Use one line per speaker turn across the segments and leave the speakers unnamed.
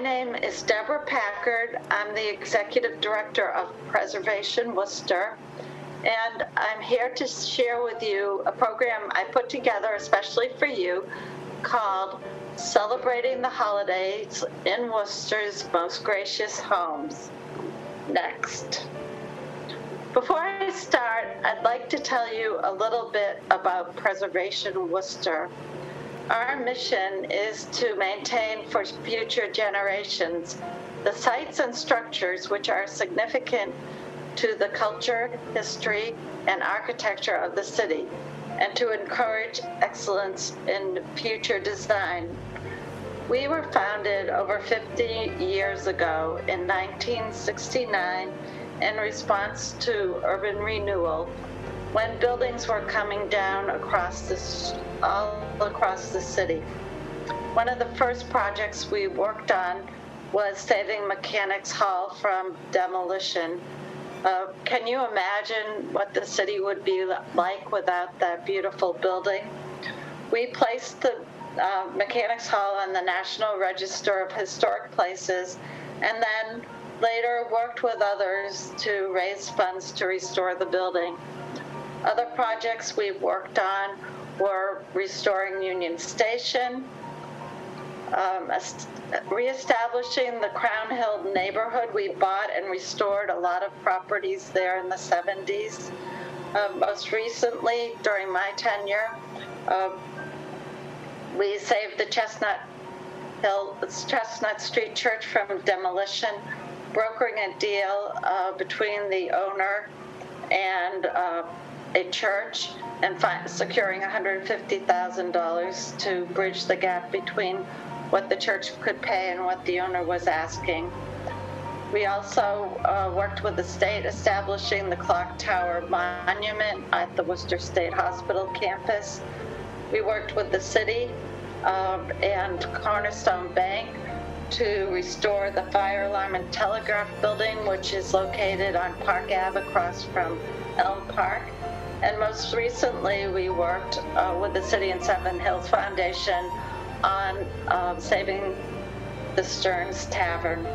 name is Deborah Packard. I'm the Executive Director of Preservation Worcester, and I'm here to share with you a program I put together especially for you called Celebrating the Holidays in Worcester's Most Gracious Homes. Next. Before I start, I'd like to tell you a little bit about Preservation Worcester. Our mission is to maintain for future generations the sites and structures which are significant to the culture, history, and architecture of the city, and to encourage excellence in future design. We were founded over 50 years ago in 1969 in response to urban renewal, when buildings were coming down all across the city. One of the first projects we worked on was saving Mechanics Hall from demolition. Can you imagine what the city would be like without that beautiful building? We placed the Mechanics Hall on the National Register of Historic Places, and then later worked with others to raise funds to restore the building. Other projects we've worked on were restoring Union Station, reestablishing the Crown Hill neighborhood. We bought and restored a lot of properties there in the 70s. Most recently, during my tenure, we saved the Chestnut Street Church from demolition, brokering a deal between the owner and a church and securing $150,000 to bridge the gap between what the church could pay and what the owner was asking. We also worked with the state establishing the Clock Tower Monument at the Worcester State Hospital campus. We worked with the city and Cornerstone Bank to restore the fire alarm and telegraph building, which is located on Park Ave across from Elm Park. And most recently, we worked with the City and Seven Hills Foundation on saving the STEARNS Tavern.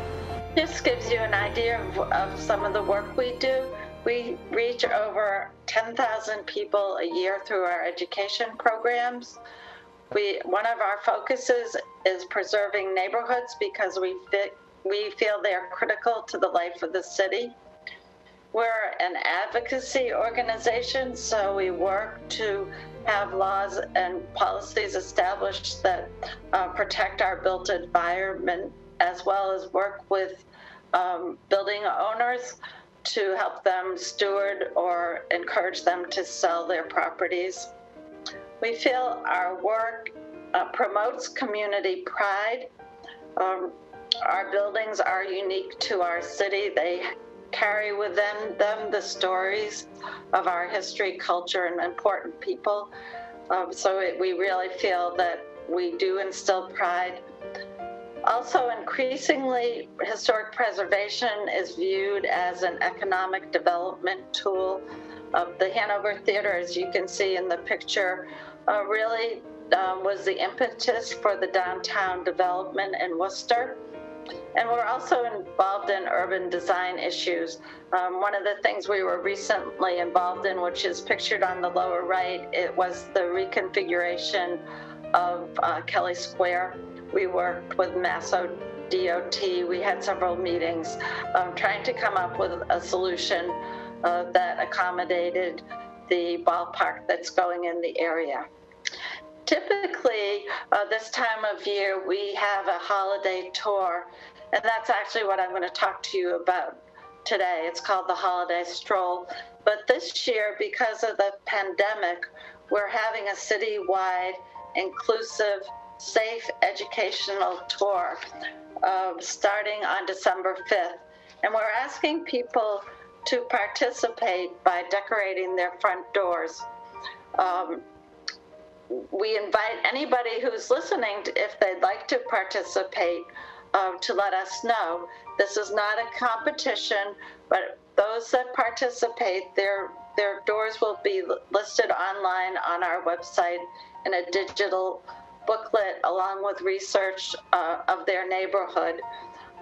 This gives you an idea of some of the work we do. We reach over 10,000 people a year through our education programs. One of our focuses is preserving neighborhoods because we feel they are critical to the life of the city. We're an advocacy organization, so we work to have laws and policies established that protect our built environment, as well as work with building owners to help them steward or encourage them to sell their properties. We feel our work promotes community pride. Our buildings are unique to our city. They carry within them the stories of our history, culture, and important people. We really feel that we do instill pride. Also, increasingly, historic preservation is viewed as an economic development tool. The Hanover Theater, as you can see in the picture, really was the impetus for the downtown development in Worcester. And we're also involved in urban design issues. One of the things we were recently involved in, which is pictured on the lower right, it was the reconfiguration of Kelly Square. We worked with Masso DOT. We had several meetings trying to come up with a solution that accommodated the ballpark that's going in the area. Typically, this time of year, we have a holiday tour, and that's actually what I'm going to talk to you about today. It's called the Holiday Stroll. But this year, because of the pandemic, we're having a citywide, inclusive, safe educational tour starting on December 5th. And we're asking people to participate by decorating their front doors. We invite anybody who's listening, if they'd like to participate, to let us know. This is not a competition, but those that participate, their doors will be listed online on our website in a digital booklet along with research of their neighborhood.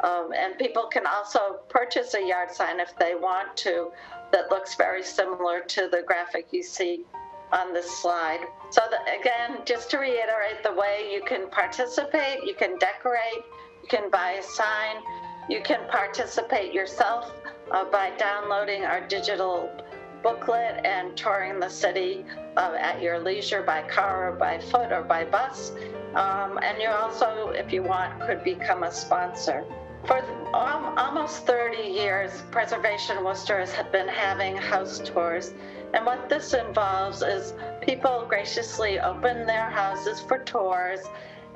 And people can also purchase a yard sign if they want to that looks very similar to the graphic you see on this slide. So again, just to reiterate the way you can participate, you can decorate, you can buy a sign, you can participate yourself by downloading our digital booklet and touring the city at your leisure by car or by foot or by bus. And you also, if you want, could become a sponsor. For almost 30 years, Preservation Worcesters have been having house tours. And what this involves is people graciously open their houses for tours,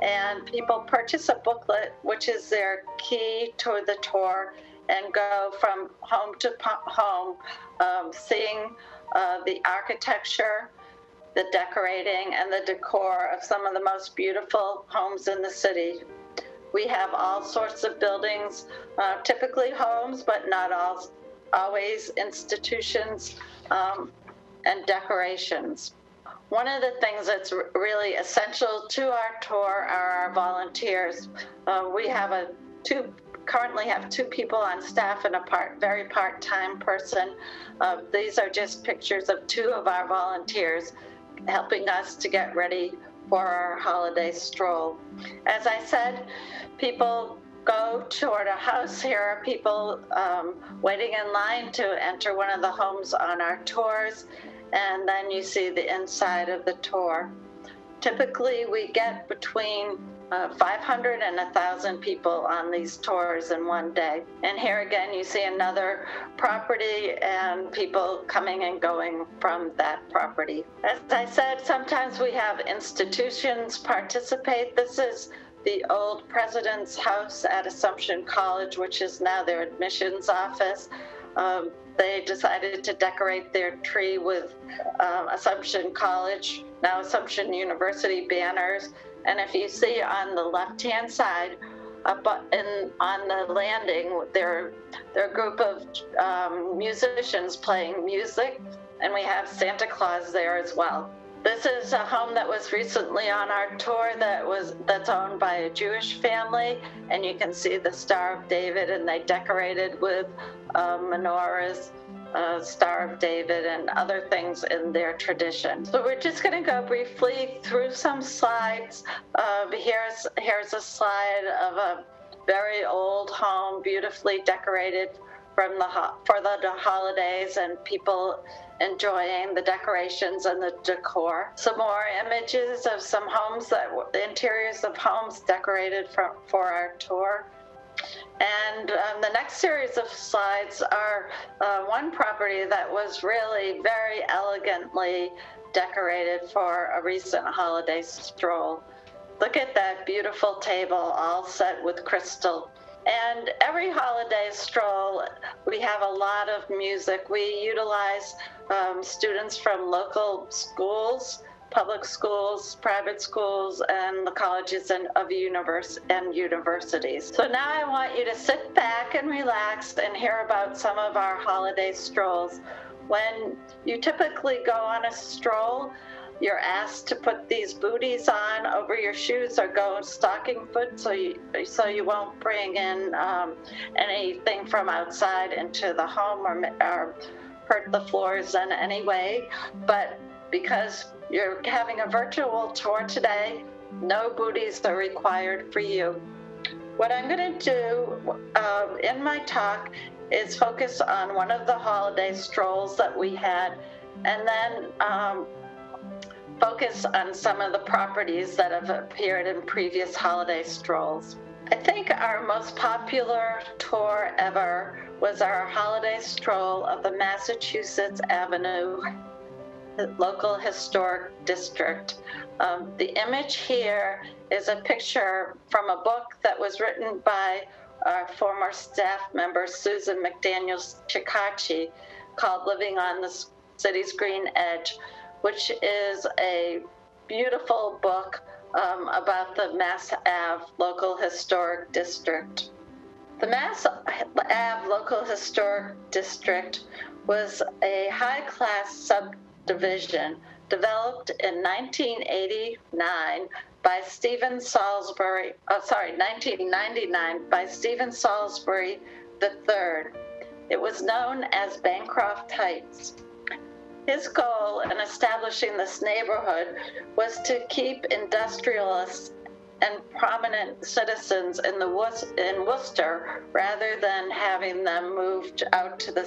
and people purchase a booklet, which is their key to the tour, and go from home to home, seeing the architecture, the decorating, and the decor of some of the most beautiful homes in the city. We have all sorts of buildings, typically homes, but not always institutions and decorations. One of the things that's really essential to our tour are our volunteers. We have currently have 2 people on staff and a very part-time person. These are just pictures of 2 of our volunteers helping us to get ready for our holiday stroll. As I said, people go toward a house. Here are people waiting in line to enter one of the homes on our tours, and then you see the inside of the tour. Typically, we get between 500 and 1,000 people on these tours in one day. And here again, you see another property and people coming and going from that property. As I said, sometimes we have institutions participate. This is the old President's House at Assumption College, which is now their admissions office. They decided to decorate their tree with Assumption College, now Assumption University banners. And if you see on the left-hand side, on the landing, there are a group of musicians playing music, and we have Santa Claus there as well. This is a home that was recently on our tour that's owned by a Jewish family, and you can see the Star of David, and they decorated with menorahs, Star of David, and other things in their tradition. So we're just going to go briefly through some slides. Here's a slide of a very old home, beautifully decorated for the holidays, and people enjoying the decorations and the decor. Some more images of some homes, the interiors of homes decorated for our tour. And the next series of slides are one property that was really very elegantly decorated for a recent holiday stroll. Look at that beautiful table, all set with crystal. And every holiday stroll, we have a lot of music. We utilize students from local schools, public schools, private schools, and the colleges and universities. So now I want you to sit back and relax and hear about some of our holiday strolls. When you typically go on a stroll, you're asked to put these booties on over your shoes or go stocking foot so you won't bring in anything from outside into the home or hurt the floors in any way. But because you're having a virtual tour today, no booties are required for you. What I'm going to do in my talk is focus on one of the holiday strolls that we had, and then focus on some of the properties that have appeared in previous holiday strolls. I think our most popular tour ever was our holiday stroll of the Massachusetts Avenue Local Historic District. The image here is a picture from a book that was written by our former staff member, Susan McDaniel-Chikachi, called Living on the City's Green Edge, which is a beautiful book about the Mass Ave Local Historic District. The Mass Ave Local Historic District was a high-class subdivision developed in 1989 by Stephen Salisbury, 1999 by Stephen Salisbury III. It was known as Bancroft Heights. His goal in establishing this neighborhood was to keep industrialists and prominent citizens in Worcester rather than having them moved out to the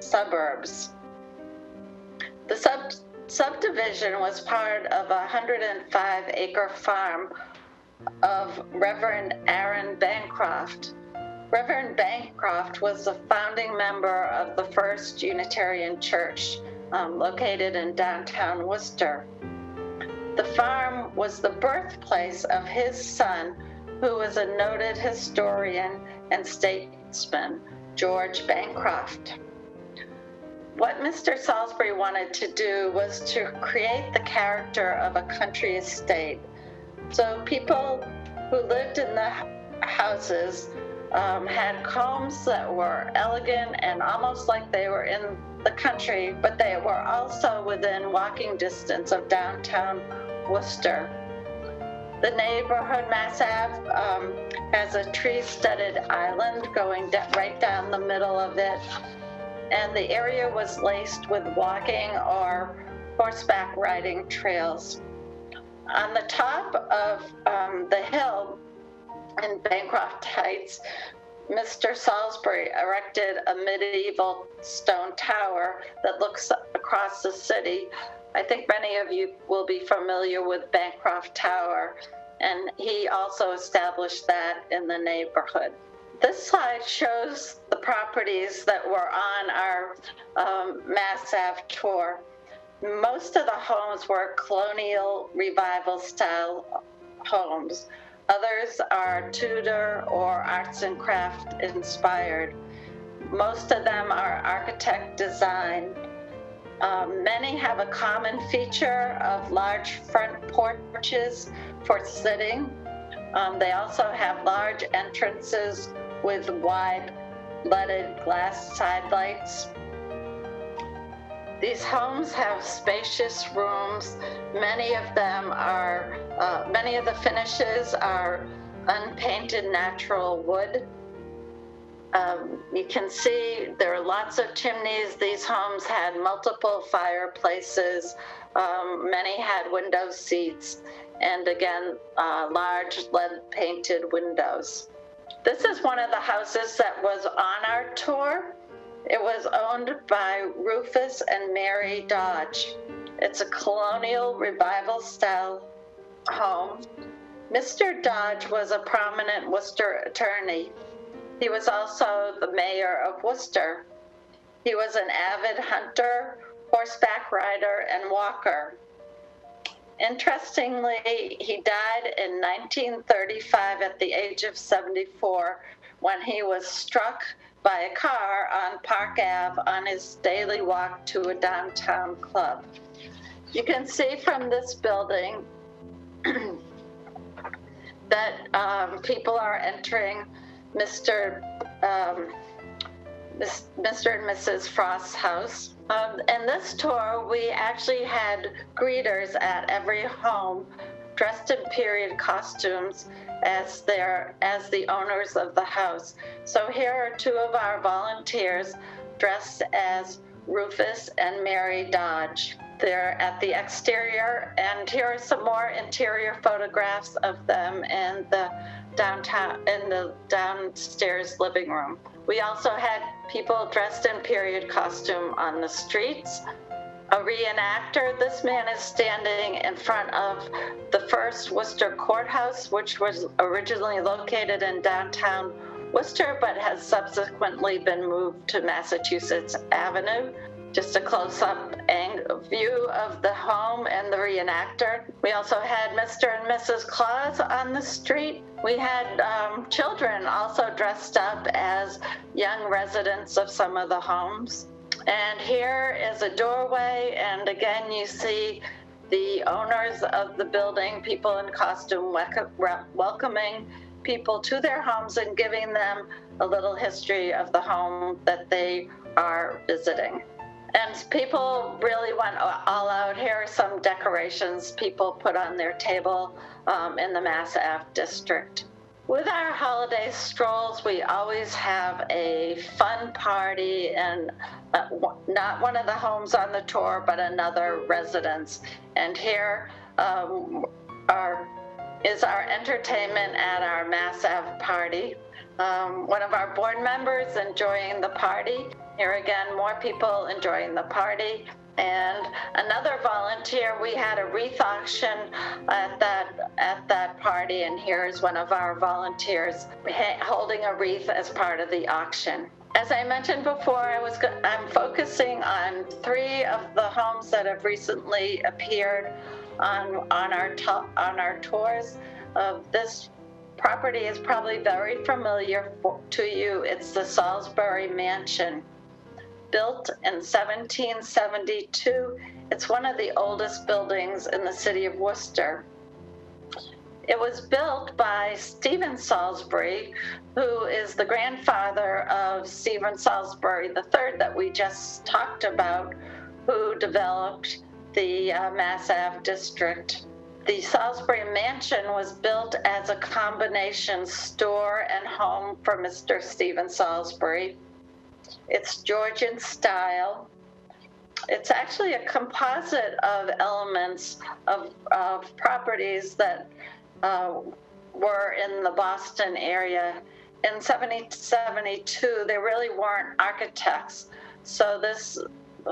suburbs. The subdivision was part of a 105-acre farm of Reverend Aaron Bancroft. Reverend Bancroft was the founding member of the First Unitarian Church, located in downtown Worcester. The farm was the birthplace of his son, who was a noted historian and statesman, George Bancroft. What Mr. Salisbury wanted to do was to create the character of a country estate. So people who lived in the houses had homes that were elegant and almost like they were in the country, but they were also within walking distance of downtown Worcester. The neighborhood, Mass Ave, has a tree-studded island going right down the middle of it, and the area was laced with walking or horseback riding trails. On the top of the hill in Bancroft Heights, Mr. Salisbury erected a medieval stone tower that looks across the city. I think many of you will be familiar with Bancroft Tower, and he also established that in the neighborhood. This slide shows the properties that were on our Mass Ave tour. Most of the homes were colonial revival style homes. Others are Tudor or arts and craft inspired. Most of them are architect designed. Many have a common feature of large front porches for sitting. They also have large entrances with wide leaded glass side lights. These homes have spacious rooms. Many of the finishes are unpainted natural wood. You can see there are lots of chimneys. These homes had multiple fireplaces. Many had window seats, and again, large lead-painted windows. This is one of the houses that was on our tour. It was owned by Rufus and Mary Dodge. It's a colonial revival style home. Mr. Dodge was a prominent Worcester attorney. He was also the mayor of Worcester. He was an avid hunter, horseback rider, and walker. Interestingly, he died in 1935 at the age of 74 when he was struck by a car on Park Ave on his daily walk to a downtown club. You can see from this building that people are entering Mr. and Mrs. Frost's house. In this tour, we actually had greeters at every home dressed in period costumes as the owners of the house. So here are two of our volunteers dressed as Rufus and Mary Dodge. They're at the exterior, and here are some more interior photographs of them in the downstairs living room. We also had people dressed in period costume on the streets. A reenactor, this man is standing in front of the first Worcester courthouse, which was originally located in downtown Worcester, but has subsequently been moved to Massachusetts Avenue. Just a close-up view of the home and the reenactor. We also had Mr. and Mrs. Claus on the street. We had children also dressed up as young residents of some of the homes. And here is a doorway, and again you see the owners of the building, people in costume, welcoming people to their homes and giving them a little history of the home that they are visiting. And people really went all out. Here are some decorations people put on their table in the Mass Ave district. With our holiday strolls, we always have a fun party, and not one of the homes on the tour, but another residence. And here is our entertainment at our Mass Ave party. One of our board members enjoying the party. Here again, more people enjoying the party. And another volunteer, we had a wreath auction at that party, and here's one of our volunteers holding a wreath as part of the auction. As I mentioned before, I'm focusing on 3 of the homes that have recently appeared on our tours. This property is probably very familiar to you. It's the Salisbury Mansion. Built in 1772, it's one of the oldest buildings in the city of Worcester. It was built by Stephen Salisbury, who is the grandfather of Stephen Salisbury III that we just talked about, who developed the Mass Ave district. The Salisbury Mansion was built as a combination store and home for Mr. Stephen Salisbury. It's Georgian style. It's actually a composite of elements of properties that were in the Boston area. In 1772, there really weren't architects, so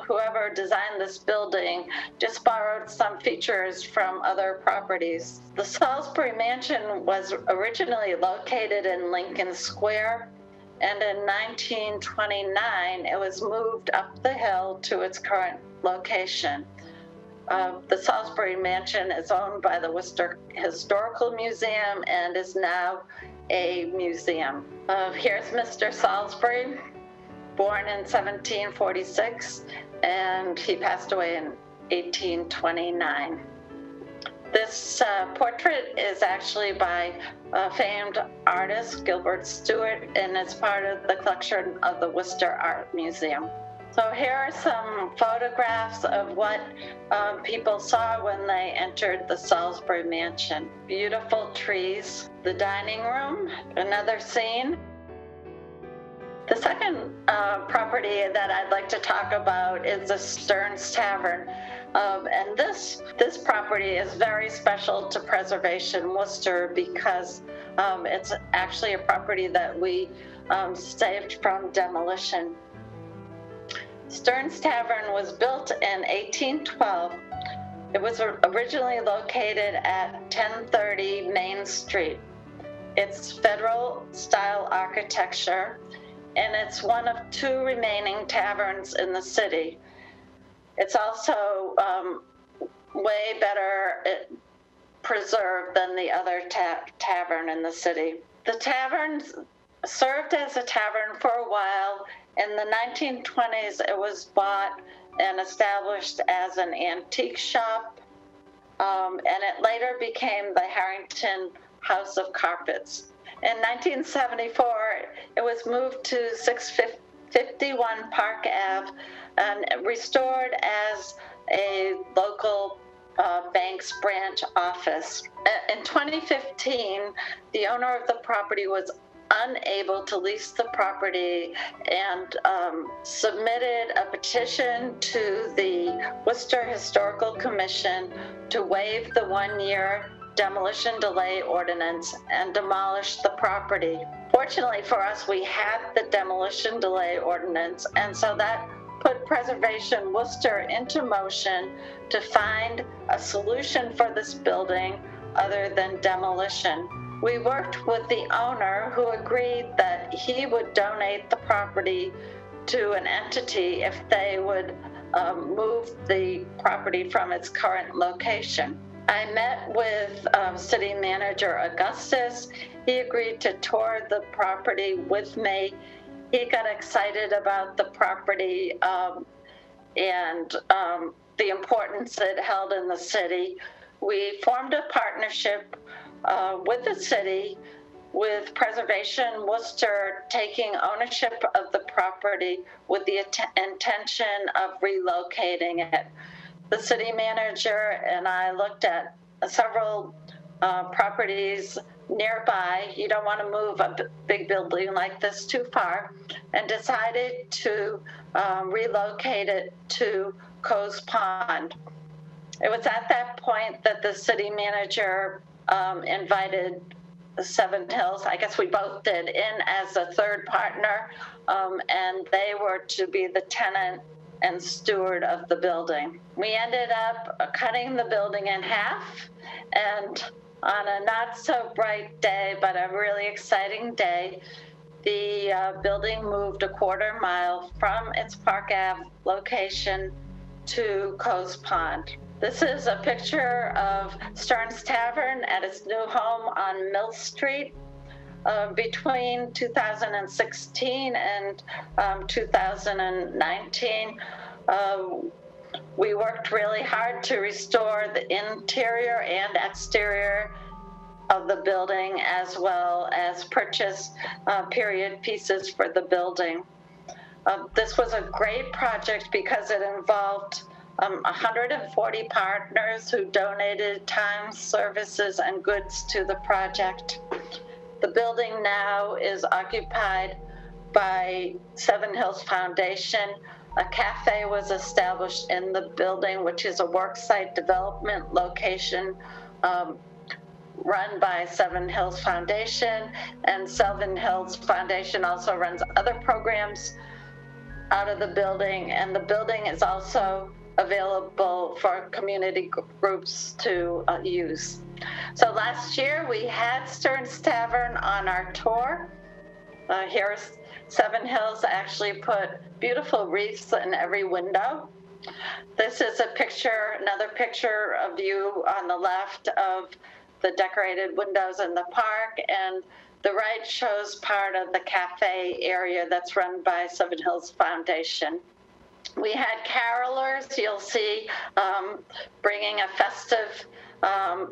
whoever designed this building just borrowed some features from other properties. The Salisbury Mansion was originally located in Lincoln Square, and in 1929, it was moved up the hill to its current location. The Salisbury Mansion is owned by the Worcester Historical Museum and is now a museum. Here's Mr. Salisbury, born in 1746, and he passed away in 1829. This portrait is actually by famed artist Gilbert Stuart, and it's part of the collection of the Worcester Art Museum. So here are some photographs of what people saw when they entered the Salisbury Mansion. Beautiful trees. The dining room, another scene. The second property that I'd like to talk about is the STEARNS Tavern. And this property is very special to Preservation Worcester because it's actually a property that we saved from demolition. STEARNS Tavern was built in 1812. It was originally located at 1030 Main Street. It's Federal style architecture, and it's one of 2 remaining taverns in the city. It's also way better preserved than the other tavern in the city. The tavern served as a tavern for a while. In the 1920s, it was bought and established as an antique shop, and it later became the Harrington House of Carpets. In 1974, it was moved to 651 Park Ave and restored as a local bank's branch office. In 2015, the owner of the property was unable to lease the property and submitted a petition to the Worcester Historical Commission to waive the 1-year demolition delay ordinance and demolish the property. Fortunately for us, we had the demolition delay ordinance, and so that put Preservation Worcester into motion to find a solution for this building other than demolition. We worked with the owner, who agreed that he would donate the property to an entity if they would move the property from its current location. I met with City Manager Augustus. He agreed to tour the property with me. He got excited about the property and the importance it held in the city. We formed a partnership with the city with Preservation Worcester taking ownership of the property with the intention of relocating it. The city manager and I looked at several properties nearby. You don't want to move a big building like this too far, and decided to relocate it to Coe's Pond. It was at that point that the city manager invited Seven Hills, I guess we both did, in as a third partner, and they were to be the tenant and steward of the building. We ended up cutting the building in half, and on a not so bright day, but a really exciting day, the building moved a quarter mile from its Park Ave location to Coe's Pond. This is a picture of STEARNS Tavern at its new home on Mill Street. Between 2016 and 2019, we worked really hard to restore the interior and exterior of the building, as well as purchase period pieces for the building. This was a great project because it involved 140 partners who donated time, services, and goods to the project. The building now is occupied by Seven Hills Foundation. A cafe was established in the building, which is a worksite development location run by Seven Hills Foundation, and Seven Hills Foundation also runs other programs out of the building, and the building is also available for community groups to use. So last year we had STEARNS Tavern on our tour. Here's Seven Hills actually put beautiful wreaths in every window. This is a picture, another picture of you on the left of the decorated windows in the park, and the right shows part of the cafe area that's run by Seven Hills Foundation. We had carolers, you'll see, bringing a festive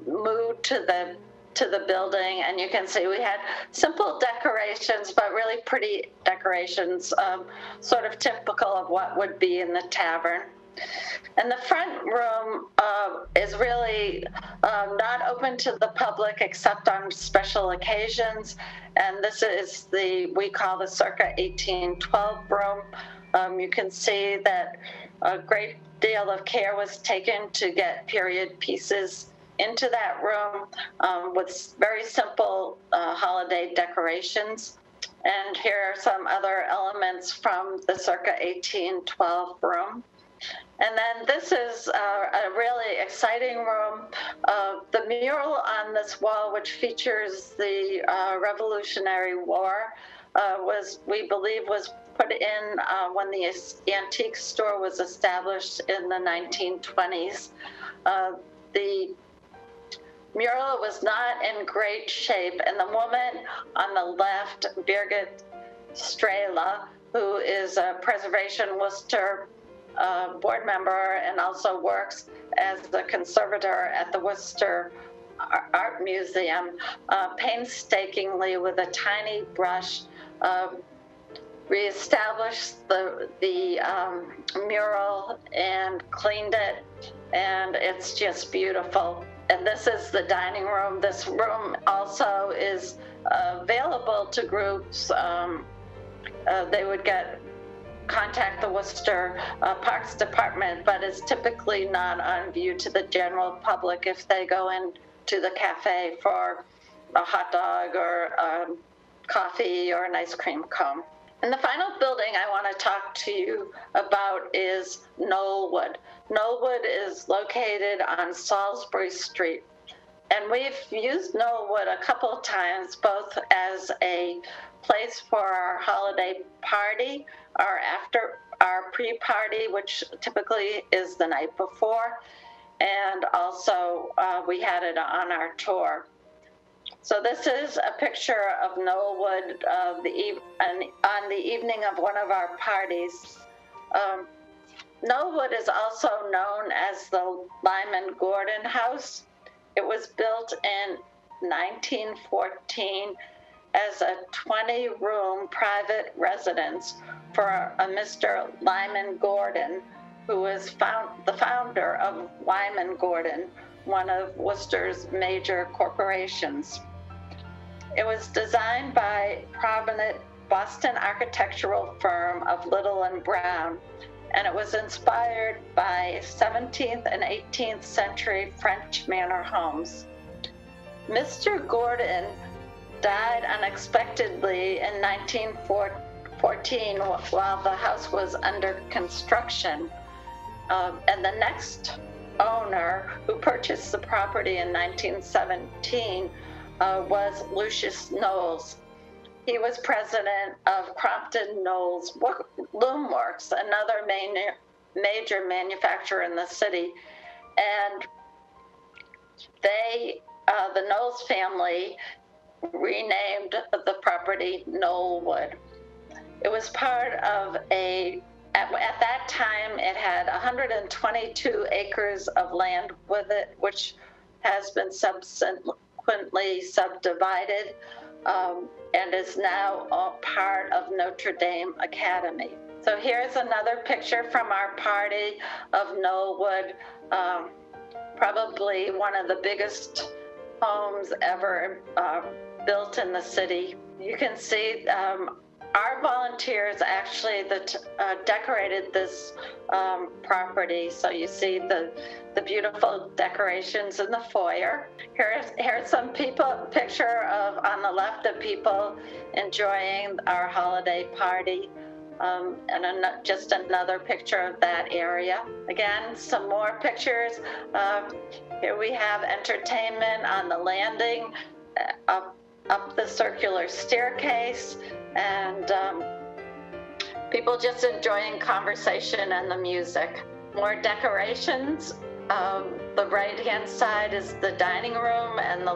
mood to the building, and you can see we had simple decorations, but really pretty decorations, sort of typical of what would be in the tavern. And the front room is really not open to the public except on special occasions, and this is we call the circa 1812 room. You can see that a great deal of care was taken to get period pieces into that room with very simple holiday decorations. And here are some other elements from the circa 1812 room. And then this is a really exciting room. The mural on this wall, which features the Revolutionary War, we believe was put in when the antique store was established in the 1920s. The mural was not in great shape, and the woman on the left, Birgit Strela, who is a Preservation Worcester board member and also works as the conservator at the Worcester Art Museum, painstakingly with a tiny brush reestablished the mural and cleaned it, and it's just beautiful. And this is the dining room. This room also is available to groups. They would contact the Worcester Parks Department, but it's typically not on view to the general public if they go in to the cafe for a hot dog or coffee or an ice cream cone. And the final building I want to talk to you about is KNOLLWOOD. KNOLLWOOD is located on Salisbury Street. And we've used KNOLLWOOD a couple of times, both as a place for our holiday party or after our pre-party, which typically is the night before. And also we had it on our tour. So this is a picture of KNOLLWOOD on the evening of one of our parties. KNOLLWOOD is also known as the Lyman Gordon House. It was built in 1914, as a 20-room private residence for a Mr. Lyman Gordon, who was the founder of Lyman Gordon, one of Worcester's major corporations. It was designed by prominent Boston architectural firm of Little and Brown, and it was inspired by 17th and 18th century French manor homes. Mr. Gordon died unexpectedly in 1914 while the house was under construction. And the next owner who purchased the property in 1917 was Lucius Knowles. He was president of Crompton Knowles Loom Works, another major manufacturer in the city. And the Knowles family renamed the property KNOLLWOOD. It was part of at that time, it had 122 acres of land with it, which has been subsequently subdivided and is now a part of Notre Dame Academy. So here's another picture from our party of KNOLLWOOD, probably one of the biggest homes ever built in the city. You can see our volunteers actually decorated this property. So you see the beautiful decorations in the foyer. Here's some picture of, on the left, of people enjoying our holiday party. And just another picture of that area. Again, some more pictures. Here we have entertainment on the landing, up the circular staircase, and people just enjoying conversation and the music. More decorations. The right-hand side is the dining room, and the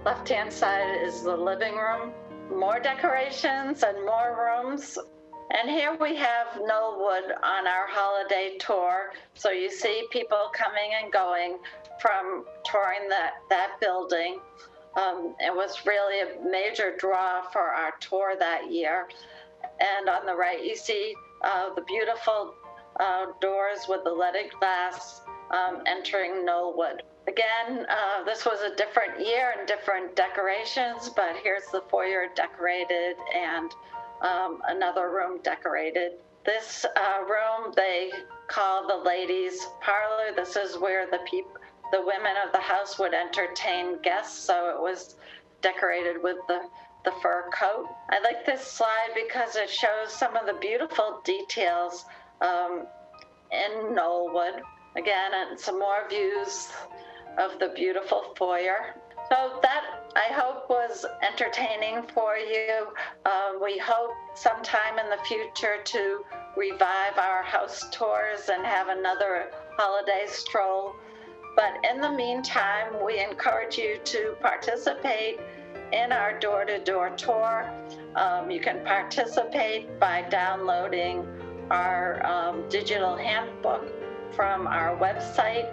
left-hand side is the living room. More decorations and more rooms. And here we have KNOLLWOOD on our holiday tour. So you see people coming and going from touring that building. It was really a major draw for our tour that year. And on the right, you see the beautiful doors with the leaded glass entering KNOLLWOOD. Again, this was a different year and different decorations, but here's the foyer decorated and another room decorated. This room they call the ladies' parlor. This is where the women of the house would entertain guests, so it was decorated with the fur coat. I like this slide because it shows some of the beautiful details in KNOLLWOOD. Again, and some more views of the beautiful foyer. So that, I hope, was entertaining for you. We hope sometime in the future to revive our house tours and have another holiday stroll. But in the meantime, we encourage you to participate in our door-to-door tour. You can participate by downloading our digital handbook from our website.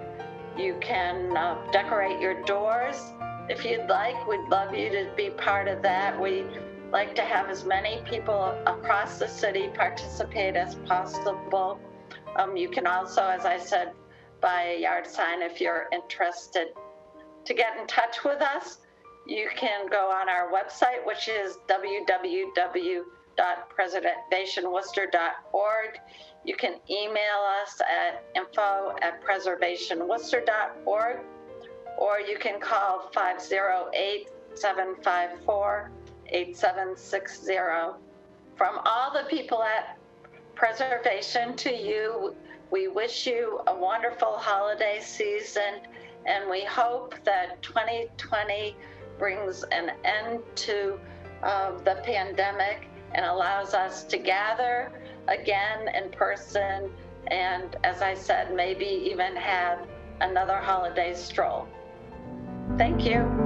You can decorate your doors. If you'd like, we'd love you to be part of that. We like to have as many people across the city participate as possible. You can also, as I said, buy a yard sign if you're interested. To get in touch with us, you can go on our website, which is www.preservationworcester.org. You can email us at info@preservationworcester.org, or you can call 508-754-8760. From all the people at Preservation to you, we wish you a wonderful holiday season, and we hope that 2020 brings an end to the pandemic and allows us to gather again in person, and as I said, maybe even have another holiday stroll. Thank you.